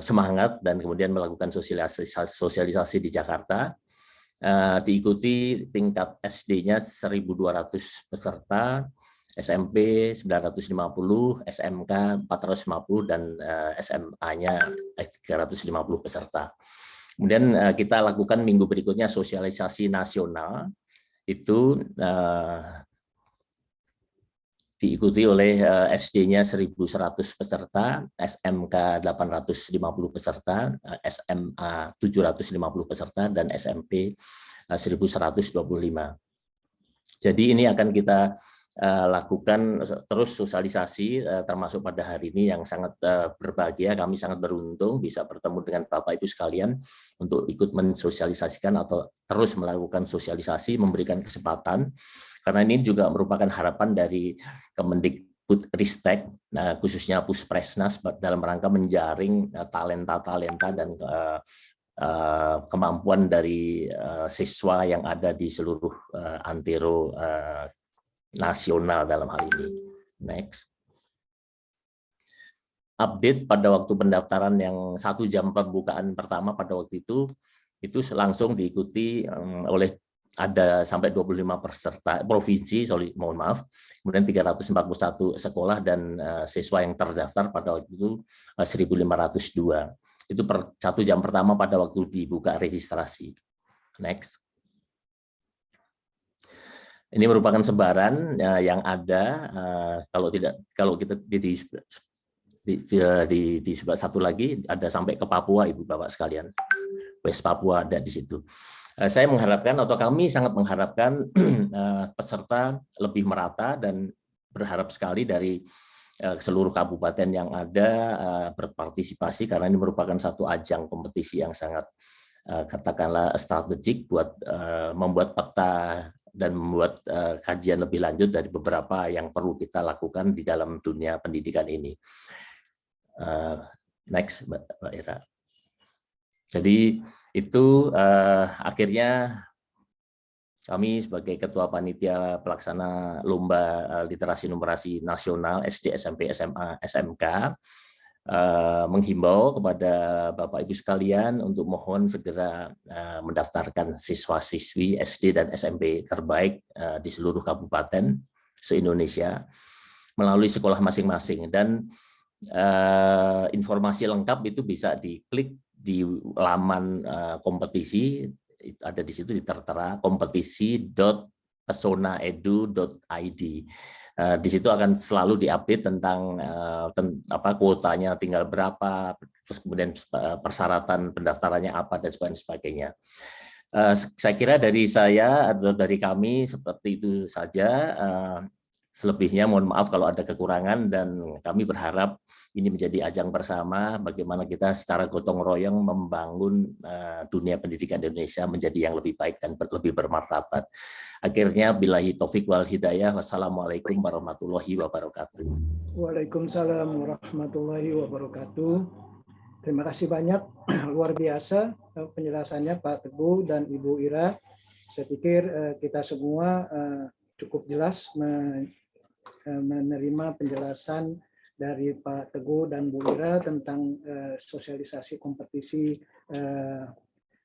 Speaker 4: semangat dan kemudian melakukan sosialisasi di Jakarta, diikuti tingkat SD-nya 1.200 peserta, SMP 950, SMK 450, dan SMA-nya 350 peserta. Kemudian kita lakukan minggu berikutnya sosialisasi nasional, itu diikuti oleh SD-nya 1.100 peserta, SMK 850 peserta, SMA 750 peserta, dan SMP 1.125. Jadi ini akan kita lakukan terus sosialisasi, termasuk pada hari ini yang sangat berbahagia. Kami sangat beruntung bisa bertemu dengan Bapak Ibu sekalian untuk ikut mensosialisasikan atau terus melakukan sosialisasi, memberikan kesempatan, karena ini juga merupakan harapan dari Kemendikbudristek, khususnya Puspresnas, dalam rangka menjaring talenta-talenta dan kemampuan dari siswa yang ada di seluruh antero nasional dalam hal ini. Next. Update pada waktu pendaftaran yang 1 jam pembukaan pertama pada waktu itu langsung diikuti oleh ada sampai 25 peserta provinsi, mohon maaf, kemudian 341 sekolah dan siswa yang terdaftar pada waktu itu 1.502. Itu per 1 jam pertama pada waktu dibuka registrasi. Next. Ini merupakan sebaran yang ada, kalau kita di sebelah satu lagi ada sampai ke Papua, Ibu Bapak sekalian, West Papua ada di situ. Saya mengharapkan atau kami sangat mengharapkan peserta lebih merata dan berharap sekali dari seluruh kabupaten yang ada berpartisipasi, karena ini merupakan satu ajang kompetisi yang sangat katakanlah strategik buat membuat peta dan membuat kajian lebih lanjut dari beberapa yang perlu kita lakukan di dalam dunia pendidikan ini. Next, Mbak Ira. Jadi itu akhirnya kami sebagai Ketua Panitia Pelaksana Lomba Literasi Numerasi Nasional SD, SMP, SMA, SMK menghimbau kepada Bapak Ibu sekalian untuk mohon segera mendaftarkan siswa-siswi SD dan SMP terbaik di seluruh kabupaten se-Indonesia melalui sekolah masing-masing, dan informasi lengkap itu bisa diklik di laman kompetisi, ada di situ tertera kompetisi.pesonaedu.id. Di situ akan selalu diupdate tentang kuotanya tinggal berapa, terus kemudian persyaratan pendaftarannya apa dan sebagainya. Saya kira dari saya atau dari kami seperti itu saja. Selebihnya mohon maaf kalau ada kekurangan, dan kami berharap ini menjadi ajang bersama bagaimana kita secara gotong royong membangun dunia pendidikan Indonesia menjadi yang lebih baik dan lebih bermartabat. Akhirnya billahi taufik wal hidayah. Wassalamualaikum warahmatullahi wabarakatuh.
Speaker 1: Waalaikumsalam warahmatullahi wabarakatuh. Terima kasih banyak, luar biasa penjelasannya Pak Teguh dan Ibu Ira. Saya pikir kita semua cukup jelas menerima penjelasan dari Pak Teguh dan Bu Ira tentang sosialisasi kompetisi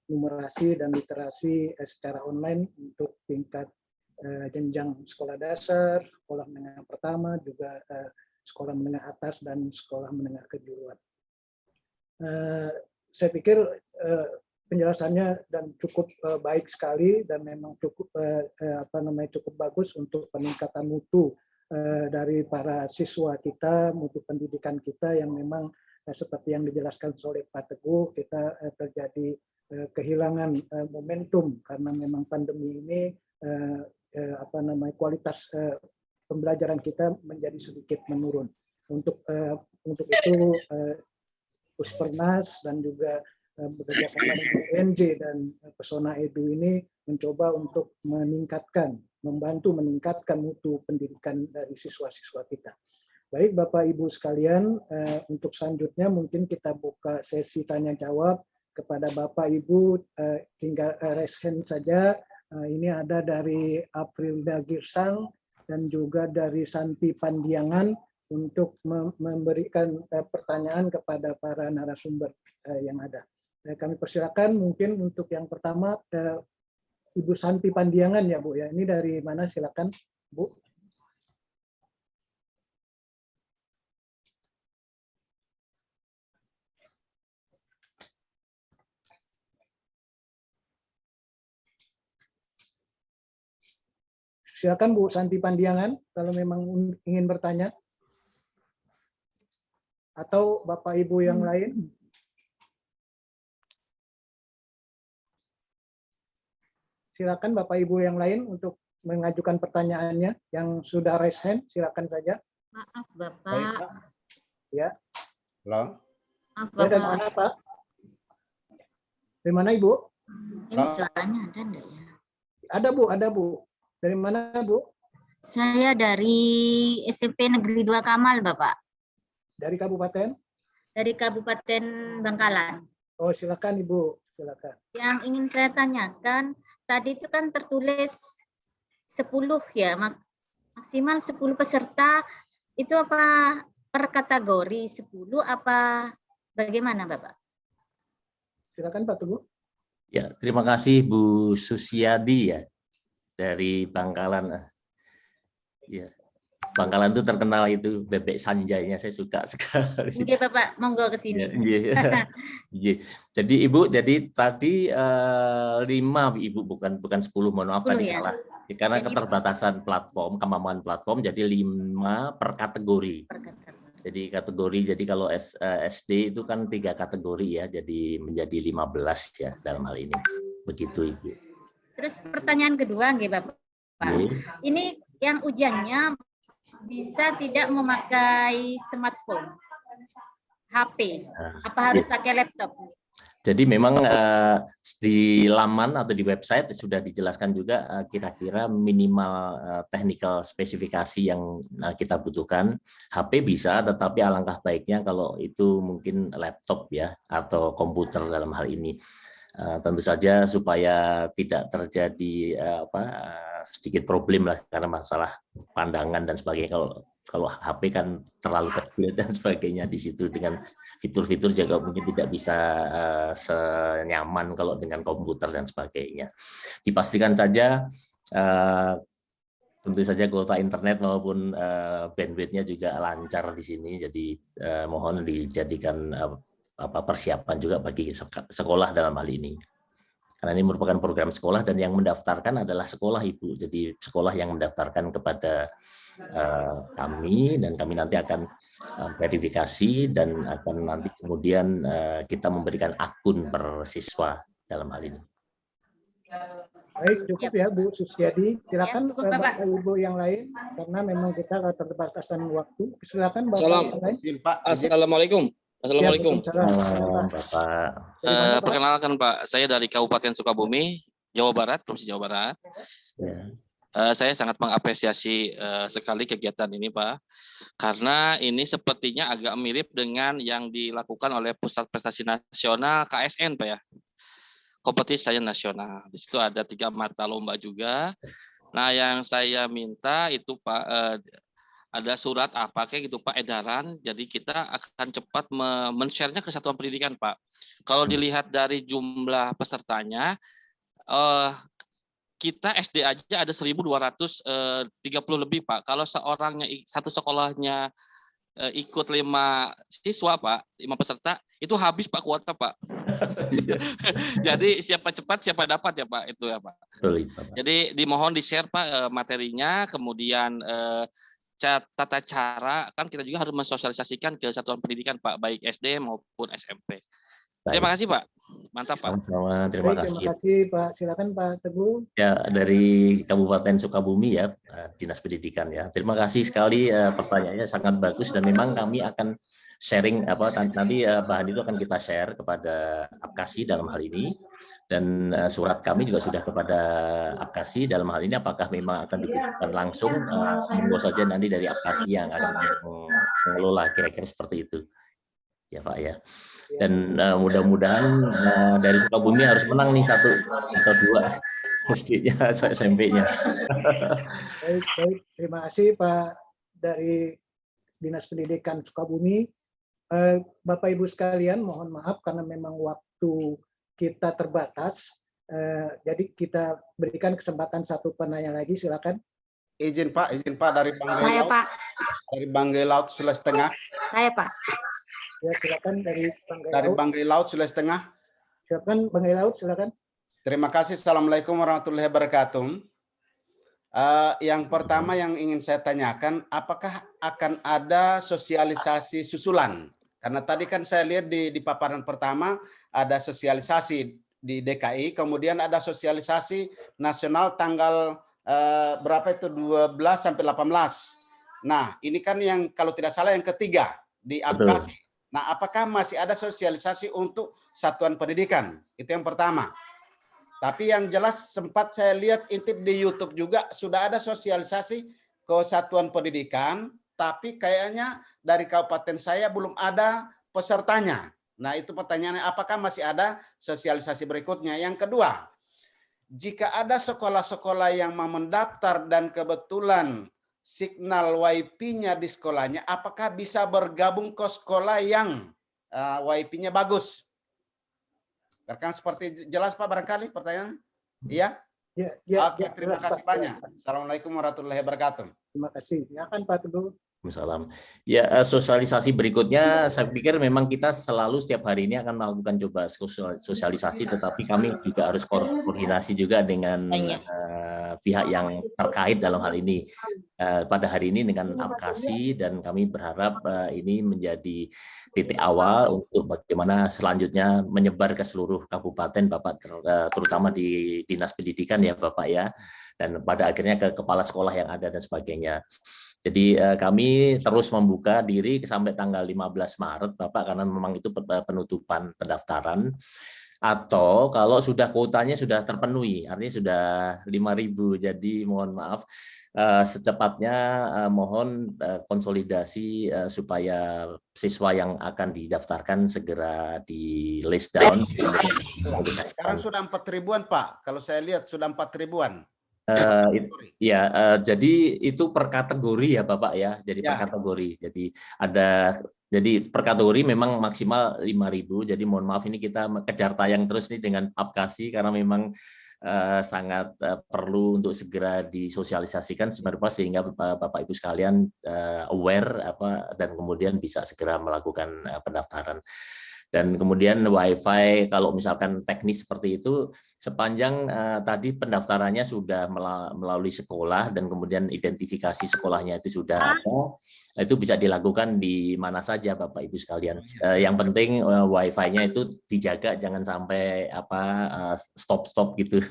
Speaker 1: numerasi dan literasi secara online untuk tingkat jenjang sekolah dasar, sekolah menengah pertama, juga sekolah menengah atas dan sekolah menengah kejuruan. Saya pikir penjelasannya dan cukup baik sekali dan memang cukup cukup bagus untuk peningkatan mutu dari para siswa kita, mutu pendidikan kita yang memang seperti yang dijelaskan oleh Pak Teguh, kita terjadi kehilangan momentum karena memang pandemi ini kualitas pembelajaran kita menjadi sedikit menurun. Untuk itu Puspernas dan juga bekerjasama dengan UNJ dan Pesona Edu ini mencoba untuk membantu meningkatkan mutu pendidikan dari siswa-siswa kita. Baik Bapak Ibu sekalian, untuk selanjutnya mungkin kita buka sesi tanya jawab kepada Bapak Ibu, tinggal raise hand saja. Ini ada dari Aprilda Girsang dan juga dari Santi Pandiangan untuk memberikan pertanyaan kepada para narasumber yang ada. Kami persilakan mungkin untuk yang pertama Ibu Santi Pandiangan ya Bu ya. Ini dari mana, silakan Bu. Silakan Bu Santi Pandiangan kalau memang ingin bertanya. Atau Bapak Ibu yang lain. Silakan Bapak Ibu yang lain untuk mengajukan pertanyaannya yang sudah raise hand, silakan saja.
Speaker 7: Maaf Bapak.
Speaker 3: Baik, Pak.
Speaker 1: Ya.
Speaker 3: Halo.
Speaker 7: Maaf
Speaker 1: Ya, dari
Speaker 7: Bapak.
Speaker 1: mana Pak? Dari mana Ibu?
Speaker 7: Ini suaranya ada enggak ya?
Speaker 1: Ada Bu. Dari mana Bu?
Speaker 7: Saya dari SMP Negeri 2 Kamal Bapak.
Speaker 1: Dari kabupaten?
Speaker 7: Dari Kabupaten Bangkalan.
Speaker 1: Oh, silakan Ibu, silakan.
Speaker 7: Yang ingin saya tanyakan, tadi itu kan tertulis 10 ya, maksimal 10 peserta, itu apa per kategori 10 apa bagaimana Bapak?
Speaker 1: Silakan Pak Teguh.
Speaker 4: Ya, terima kasih Bu Susiadi ya dari Bangkalan. Ya, Bangkalan itu terkenal itu bebek sanjainya, saya suka sekali.
Speaker 7: Oke Bapak, monggo ke sini.
Speaker 4: Jadi Ibu, jadi tadi 5 Ibu, bukan 10, mohon maaf 10 tadi ya? Salah. Karena jadi, keterbatasan platform, kemampuan platform, jadi 5 per kategori. Jadi kategori, jadi kalau SD itu kan 3 kategori ya, jadi menjadi 15 ya dalam hal ini. Begitu Ibu.
Speaker 7: Terus pertanyaan kedua nggih Bapak. Ini yang ujiannya bisa tidak memakai smartphone, HP, apa harus pakai laptop?
Speaker 4: Jadi memang di laman atau di website sudah dijelaskan juga kira-kira minimal technical spesifikasi yang kita butuhkan. HP bisa, tetapi alangkah baiknya kalau itu mungkin laptop ya atau komputer dalam hal ini. Tentu saja supaya tidak terjadi sedikit problem lah karena masalah pandangan dan sebagainya. Kalau HP kan terlalu kecil dan sebagainya di situ, dengan fitur-fitur juga mungkin tidak bisa senyaman kalau dengan komputer dan sebagainya. Dipastikan saja tentu saja kuota internet maupun bandwidth-nya juga lancar di sini. Jadi mohon dijadikan persiapan juga bagi sekolah dalam hal ini. Karena ini merupakan program sekolah dan yang mendaftarkan adalah sekolah Ibu. Jadi sekolah yang mendaftarkan kepada kami dan kami nanti akan verifikasi dan akan nanti kemudian kita memberikan akun per siswa dalam hal ini.
Speaker 1: Baik, cukup ya Bu Susiadi. Silakan Bapak Ibu yang lain karena memang kita keterbatasan waktu. Silakan Bapak yang lain.
Speaker 8: Assalamualaikum. Assalamualaikum.
Speaker 4: Bapak.
Speaker 8: Perkenalkan Pak, saya dari Kabupaten Sukabumi, Jawa Barat, Provinsi Jawa Barat. Ya. Saya sangat mengapresiasi sekali kegiatan ini Pak, karena ini sepertinya agak mirip dengan yang dilakukan oleh Pusat Prestasi Nasional KSN Pak ya, Kompetisi Sains Nasional. Di situ ada 3 mata lomba juga. Nah yang saya minta itu Pak, ada surat apa kayak gitu Pak, edaran. Jadi kita akan cepat men-share-nya ke satuan pendidikan Pak. Kalau dilihat dari jumlah pesertanya, kita SD aja ada 1.230 lebih Pak. Kalau seorangnya satu sekolahnya ikut 5 siswa Pak, 5 peserta, itu habis Pak kuota Pak. Jadi siapa cepat siapa dapat ya Pak, itu ya Pak.
Speaker 4: Betul, Pak.
Speaker 8: Jadi dimohon di-share Pak materinya, kemudian tata cara, kan kita juga harus mensosialisasikan ke satuan pendidikan Pak, baik SD maupun SMP. Terima kasih Pak, mantap Pak.
Speaker 4: Sama-sama, terima kasih.
Speaker 1: Terima kasih Pak, silakan Pak Teguh.
Speaker 4: Ya, dari Kabupaten Sukabumi ya, Dinas Pendidikan ya. Terima kasih sekali, pertanyaannya sangat bagus dan memang kami akan sharing nanti bahan itu akan kita share kepada Apkasi dalam hal ini, dan surat kami juga sudah kepada Apkasi dalam hal ini, apakah memang akan diberikan langsung, monggo saja nanti dari Apkasi yang akan mengelola, kira-kira seperti itu ya Pak ya. Dan mudah-mudahan dari Sukabumi harus menang nih 1 atau 2 mestinya SMP-nya.
Speaker 1: Baik, terima kasih Pak dari Dinas Pendidikan Sukabumi. Bapak Ibu sekalian, mohon maaf karena memang waktu kita terbatas. Jadi kita berikan kesempatan satu penanya lagi, silakan.
Speaker 3: Izin Pak dari Banggai
Speaker 6: Saya
Speaker 3: Laut.
Speaker 6: Pak.
Speaker 3: Dari Banggai Laut Sulawesi Tengah.
Speaker 6: Saya Pak.
Speaker 1: Ya, silakan dari Banggai
Speaker 3: Dari
Speaker 1: Laut.
Speaker 3: Banggai Laut Sulawesi Tengah.
Speaker 1: Silakan Banggai Laut, silakan.
Speaker 3: Terima kasih. Assalamualaikum warahmatullahi wabarakatuh. Yang pertama yang ingin saya tanyakan, apakah akan ada sosialisasi susulan? Karena tadi kan saya lihat di paparan pertama ada sosialisasi di DKI, kemudian ada sosialisasi nasional tanggal berapa itu 12 sampai 18. Nah, ini kan yang kalau tidak salah yang ketiga di Apkasi. Nah, apakah masih ada sosialisasi untuk satuan pendidikan? Itu yang pertama. Tapi yang jelas sempat saya lihat intip di YouTube juga sudah ada sosialisasi ke satuan pendidikan, tapi kayaknya dari kabupaten saya belum ada pesertanya. Nah, itu pertanyaannya, apakah masih ada sosialisasi berikutnya? Yang kedua, jika ada sekolah-sekolah yang mau mendaftar dan kebetulan signal WiFi-nya di sekolahnya, apakah bisa bergabung ke sekolah yang WiFi-nya bagus? Kan seperti jelas Pak barangkali pertanyaan? Iya?
Speaker 1: Ya,
Speaker 3: Oke, terima kasih banyak. Assalamualaikum warahmatullahi wabarakatuh.
Speaker 1: Terima kasih. Silakan Pak Teguh.
Speaker 4: Salam. Ya, sosialisasi berikutnya saya pikir memang kita selalu setiap hari ini akan melakukan coba sosialisasi, tetapi kami juga harus koordinasi juga dengan pihak yang terkait dalam hal ini. Pada hari ini dengan Apkasi, dan kami berharap ini menjadi titik awal untuk bagaimana selanjutnya menyebar ke seluruh kabupaten Bapak, terutama di Dinas Pendidikan ya Bapak ya, dan pada akhirnya ke kepala sekolah yang ada dan sebagainya. Jadi kami terus membuka diri sampai tanggal 15 Maret Bapak, karena memang itu penutupan pendaftaran. Atau kalau sudah kuotanya sudah terpenuhi, artinya sudah 5.000, jadi mohon maaf secepatnya mohon konsolidasi supaya siswa yang akan didaftarkan segera di list down.
Speaker 3: Sekarang sudah 4.000-an Pak, kalau saya lihat sudah 4.000-an.
Speaker 4: Jadi itu per kategori ya Bapak ya. Jadi per kategori. Jadi per kategori memang maksimal 5.000. Jadi mohon maaf ini kita kejar tayang terus nih dengan Apkasi, karena memang sangat perlu untuk segera disosialisasikan sehingga Bapak Ibu sekalian aware dan kemudian bisa segera melakukan pendaftaran. Dan kemudian WiFi, kalau misalkan teknis seperti itu, sepanjang tadi pendaftarannya sudah melalui sekolah dan kemudian identifikasi sekolahnya itu sudah ada, itu bisa dilakukan di mana saja Bapak Ibu sekalian. Yang penting WiFi-nya itu dijaga, jangan sampai stop gitu.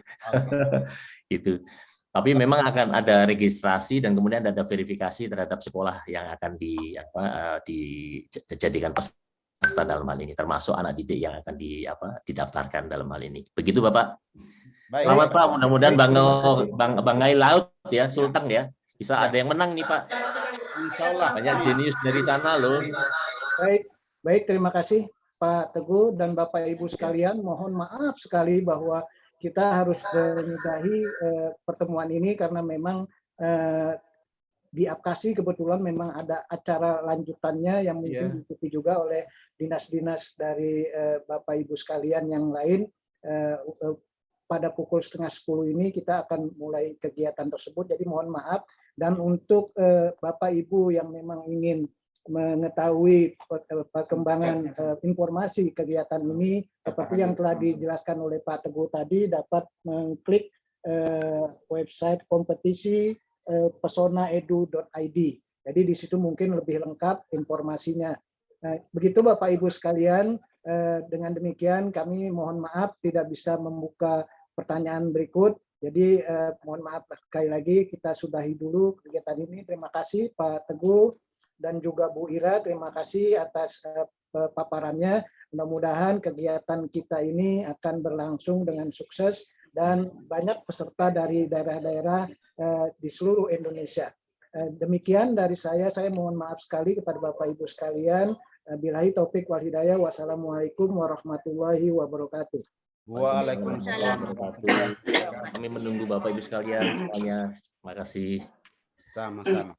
Speaker 4: Gitu. Tapi memang akan ada registrasi dan kemudian ada verifikasi terhadap sekolah yang akan dijadikan peserta dalam hal ini, termasuk anak didik yang akan didaftarkan dalam hal ini. Begitu Bapak. Baik. Selamat Pak, mudah-mudahan Banggai Laut ya, Sulteng ya, bisa ada yang menang nih Pak.
Speaker 3: Insyaallah.
Speaker 4: Banyak jenius dari sana loh.
Speaker 1: Baik, terima kasih Pak Teguh dan Bapak Ibu sekalian. Mohon maaf sekali bahwa kita harus menyudahi pertemuan ini karena memang di Apkasi kebetulan memang ada acara lanjutannya yang mungkin diikuti juga oleh dinas-dinas dari Bapak Ibu sekalian yang lain. Pada pukul 9:30 ini kita akan mulai kegiatan tersebut. Jadi mohon maaf, dan untuk Bapak Ibu yang memang ingin mengetahui perkembangan informasi kegiatan ini, seperti yang telah dijelaskan oleh Pak Teguh tadi, dapat mengklik website kompetisi pesonaedu.id. Jadi di situ mungkin lebih lengkap informasinya. Begitu Bapak Ibu sekalian, dengan demikian kami mohon maaf tidak bisa membuka pertanyaan berikut. Jadi mohon maaf sekali lagi, kita sudahi dulu kegiatan ini. Terima kasih Pak Teguh dan juga Bu Ira, terima kasih atas paparannya. Mudah-mudahan kegiatan kita ini akan berlangsung dengan sukses dan banyak peserta dari daerah-daerah di seluruh Indonesia. Demikian dari saya mohon maaf sekali kepada Bapak Ibu sekalian. Billahi taufik wal hidayah. Wassalamualaikum warahmatullahi wabarakatuh.
Speaker 3: Waalaikumsalam.
Speaker 4: Kami menunggu Bapak Ibu sekalian semuanya. Terima kasih.
Speaker 3: Sama-sama.